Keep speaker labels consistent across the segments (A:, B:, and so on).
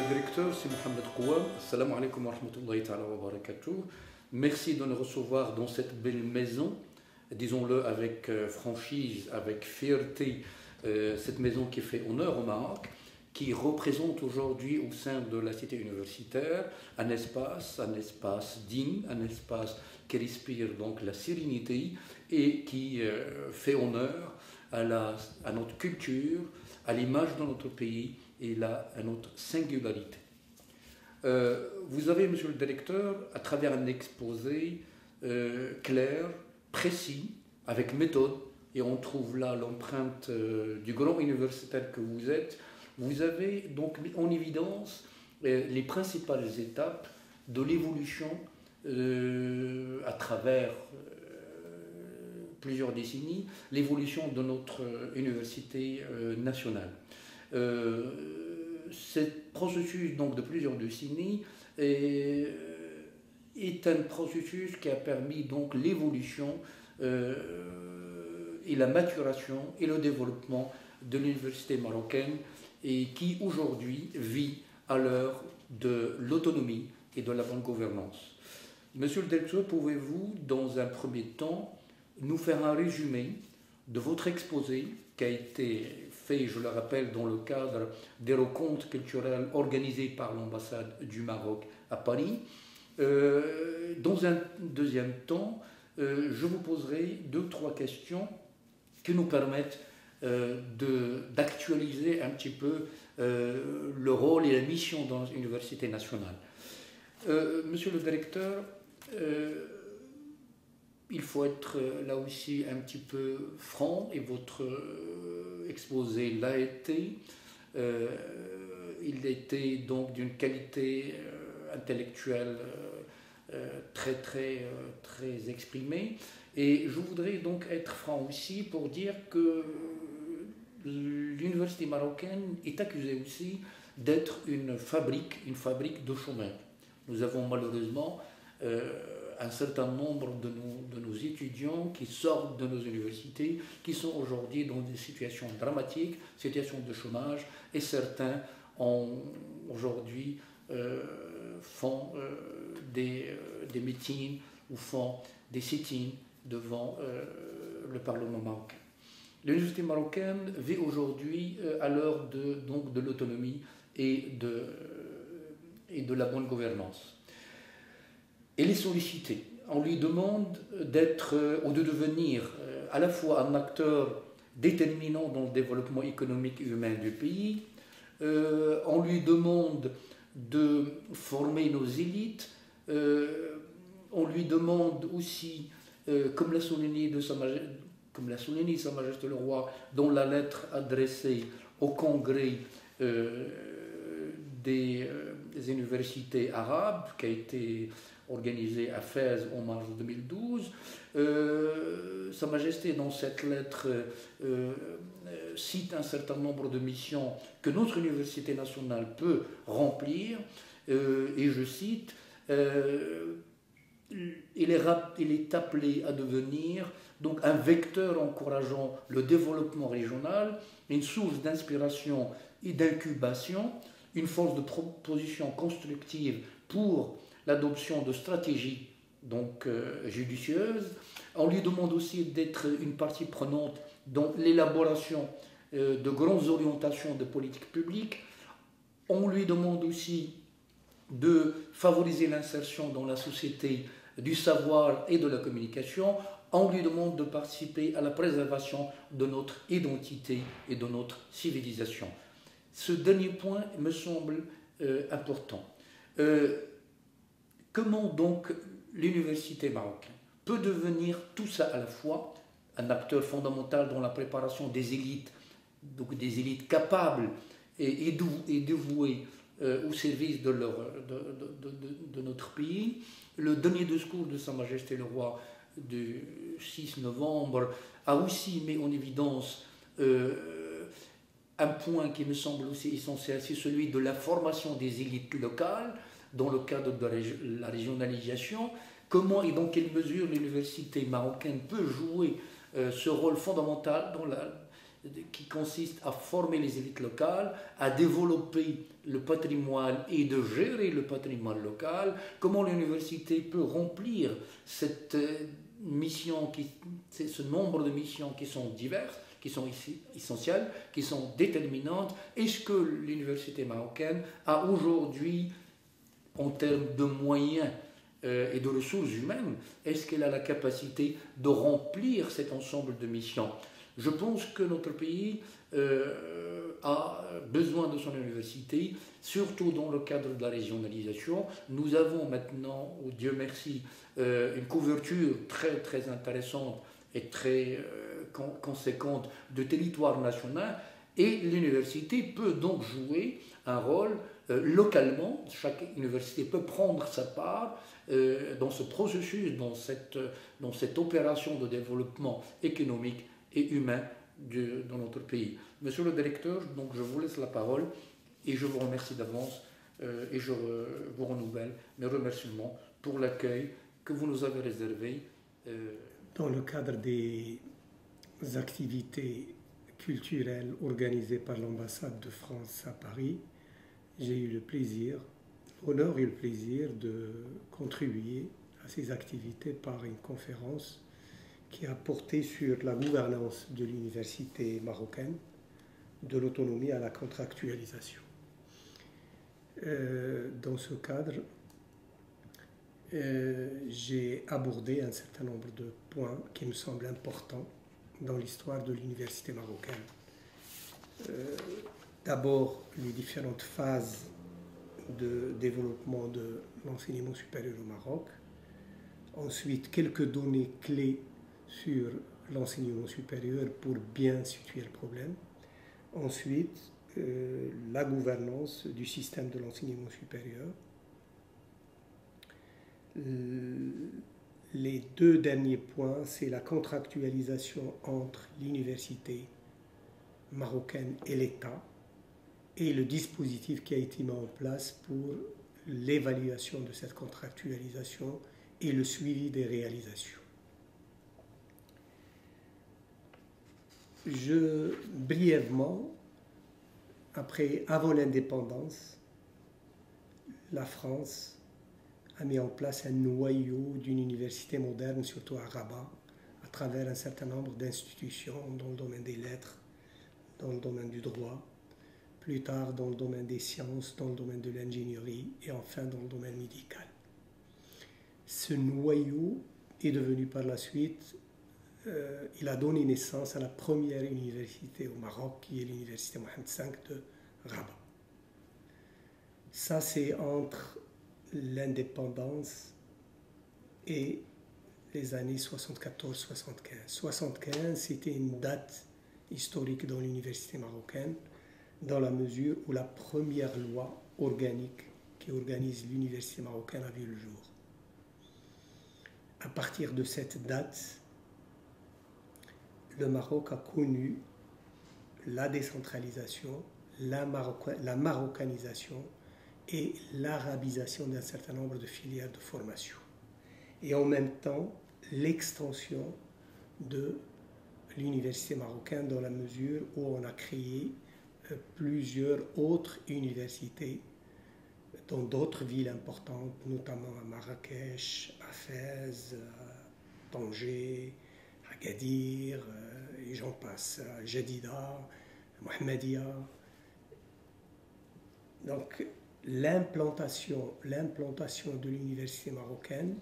A: le directeur, c'est Mohamed Kouam. Assalamu alaikum wa rahmatullahi wa barakatuh. Merci de nous recevoir dans cette belle maison, disons-le avec franchise, avec fierté, cette maison qui fait honneur au Maroc, qui représente aujourd'hui au sein de la cité universitaire un espace digne, un espace qui respire donc la sérénité et qui fait honneur à notre culture, à l'image de notre pays et à notre singularité. Vous avez, monsieur le directeur, à travers un exposé clair, précis, avec méthode, et on trouve là l'empreinte du grand universitaire que vous êtes, vous avez donc mis en évidence les principales étapes de l'évolution à travers plusieurs décennies, l'évolution de notre université nationale. Ce processus donc, de plusieurs décennies est un processus qui a permis donc l'évolution et la maturation et le développement de l'université marocaine et qui aujourd'hui vit à l'heure de l'autonomie et de la bonne gouvernance. Monsieur le directeur, pouvez-vous dans un premier temps nous faire un résumé de votre exposé qui a été fait, je le rappelle, dans le cadre des rencontres culturelles organisées par l'ambassade du Maroc à Paris. Dans un deuxième temps, je vous poserai 2-3 questions qui nous permettent d'actualiser un petit peu le rôle et la mission dans l'université nationale. Monsieur le directeur, il faut être là aussi un petit peu franc et votre exposé l'a été. Il était donc d'une qualité intellectuelle très exprimée. Et je voudrais donc être franc aussi pour dire que l'université marocaine est accusée aussi d'être une fabrique de chômeurs. Nous avons malheureusement un certain nombre de nos étudiants qui sortent de nos universités, qui sont aujourd'hui dans des situations dramatiques, situations de chômage, et certains aujourd'hui font des meetings ou font des sit-ins devant le Parlement marocain. L'université marocaine vit aujourd'hui à l'heure de l'autonomie et de la bonne gouvernance. Elle est sollicitée. On lui demande d'être ou de devenir à la fois un acteur déterminant dans le développement économique et humain du pays. On lui demande de former nos élites. On lui demande aussi, comme l'a souligné Sa Majesté le Roi dans la lettre adressée au Congrès des universités arabes, qui a été organisé à Fès en mars 2012. Sa Majesté, dans cette lettre, cite un certain nombre de missions que notre université nationale peut remplir, et je cite, il est appelé à devenir donc un vecteur encourageant le développement régional, une source d'inspiration et d'incubation, une force de proposition constructive pour l'adoption de stratégies donc judicieuses. On lui demande aussi d'être une partie prenante dans l'élaboration de grandes orientations de politique publique. On lui demande aussi de favoriser l'insertion dans la société du savoir et de la communication. On lui demande de participer à la préservation de notre identité et de notre civilisation. Ce dernier point me semble important. Comment donc l'université marocaine peut devenir tout ça à la fois, un acteur fondamental dans la préparation des élites, donc des élites capables et dévouées au service de notre pays. Le dernier discours de Sa Majesté le Roi du 6 novembre a aussi mis en évidence un point qui me semble aussi essentiel, c'est celui de la formation des élites locales dans le cadre de la régionalisation. Comment et dans quelle mesure l'université marocaine peut jouer ce rôle fondamental dans qui consiste à former les élites locales, à développer le patrimoine et de gérer le patrimoine local, comment l'université peut remplir cette mission, ce nombre de missions qui sont diverses, qui sont ici essentielles, qui sont déterminantes. Est-ce que l'université marocaine a aujourd'hui, en termes de moyens et de ressources humaines, est-ce qu'elle a la capacité de remplir cet ensemble de missions? Je pense que notre pays a besoin de son université, surtout dans le cadre de la régionalisation. Nous avons maintenant, oh Dieu merci, une couverture très, très intéressante et très conséquente de territoire national, et l'université peut donc jouer un rôle localement. Chaque université peut prendre sa part dans ce processus, dans cette opération de développement économique et humain dans notre pays. Monsieur le directeur, donc je vous laisse la parole et je vous remercie d'avance et je vous renouvelle mes remerciements pour l'accueil que vous nous avez réservé.
B: Dans le cadre des activités culturelles organisées par l'ambassade de France à Paris, j'ai eu le plaisir, l'honneur et le plaisir de contribuer à ces activités par une conférence qui a porté sur la gouvernance de l'université marocaine, de l'autonomie à la contractualisation. Dans ce cadre, j'ai abordé un certain nombre de points qui me semblent importants dans l'histoire de l'université marocaine. D'abord, les différentes phases de développement de l'enseignement supérieur au Maroc. Ensuite, quelques données clés sur l'enseignement supérieur pour bien situer le problème. Ensuite, la gouvernance du système de l'enseignement supérieur. Les deux derniers points, c'est la contractualisation entre l'université marocaine et l'État et le dispositif qui a été mis en place pour l'évaluation de cette contractualisation et le suivi des réalisations. Brièvement, avant l'indépendance, la France a mis en place un noyau d'une université moderne, surtout à Rabat, à travers un certain nombre d'institutions dans le domaine des lettres, dans le domaine du droit, plus tard dans le domaine des sciences, dans le domaine de l'ingénierie et enfin dans le domaine médical. Ce noyau est devenu par la suite, il a donné naissance à la première université au Maroc, qui est l'université Mohamed V de Rabat. Ça, c'est entre l'indépendance et les années 74-75. 75, c'était une date historique dans l'université marocaine, dans la mesure où la première loi organique qui organise l'université marocaine a vu le jour. À partir de cette date, le Maroc a connu la décentralisation, la marocanisation et l'arabisation d'un certain nombre de filières de formation. Et en même temps, l'extension de l'université marocaine dans la mesure où on a créé plusieurs autres universités dans d'autres villes importantes, notamment à Marrakech, à Fès, à Tanger, à Agadir, et j'en passe, à Jadida, à Mohammedia. Donc, l'implantation de l'université marocaine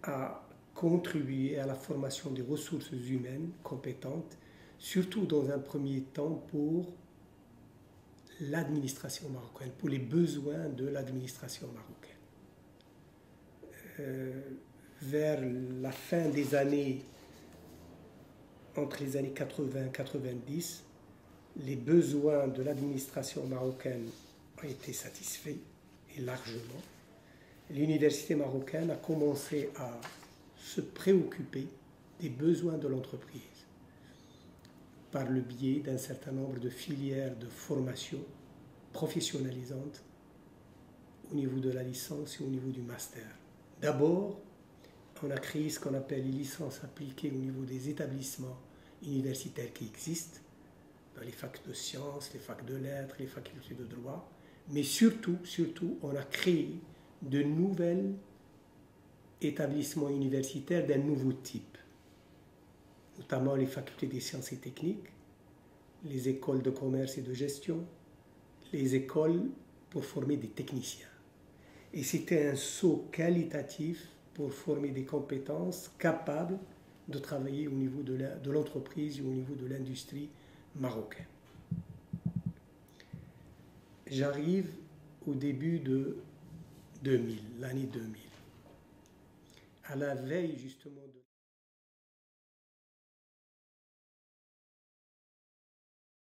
B: a contribué à la formation des ressources humaines compétentes, surtout dans un premier temps pour l'administration marocaine, pour les besoins de l'administration marocaine. Vers la fin des années, entre les années 80 et 90, les besoins de l'administration marocaine ont été satisfaits, et largement. L'université marocaine a commencé à se préoccuper des besoins de l'entreprise par le biais d'un certain nombre de filières de formation professionnalisantes au niveau de la licence et au niveau du master. D'abord, on a créé ce qu'on appelle les licences appliquées au niveau des établissements universitaires qui existent, dans les facs de sciences, les facs de lettres, les facultés de droit, mais surtout, on a créé de nouveaux établissements universitaires d'un nouveau type, notamment les facultés des sciences et techniques, les écoles de commerce et de gestion, les écoles pour former des techniciens. Et c'était un saut qualitatif pour former des compétences capables de travailler au niveau de l'entreprise et au niveau de l'industrie marocaine. J'arrive au début de 2000, l'année 2000, à la veille justement de